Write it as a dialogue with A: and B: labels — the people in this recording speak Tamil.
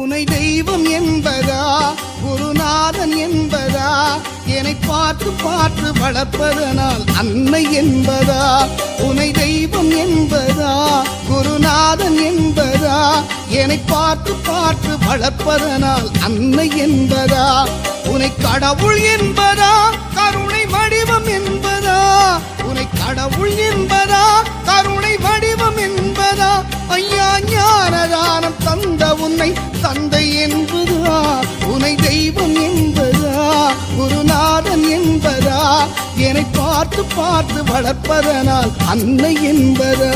A: உனை தெய்வம் என்பதா குருநாதன் என்பதா என்னை பார்த்து பார்த்து வளர்ப்பதனால் அன்னை என்பதா உனை தெய்வம் என்பதா குருநாதன் என்பதா என்னை பார்த்து பார்த்து வளர்ப்பதனால் அன்னை என்பதா உனை கடவுள் என்பதா கருணை வடிவம் என்பதா உனை கடவுள் என்பதா கருணை வடிவம் என்பதா ஐயா ஞானதானம் தந்த உன்னை தந்தை என்பதா உனை தெய்வம் என்பதா குருநாதன் என்பதா என்னை பார்த்து பார்த்து வளர்ப்பதனால் அன்னை என்பதா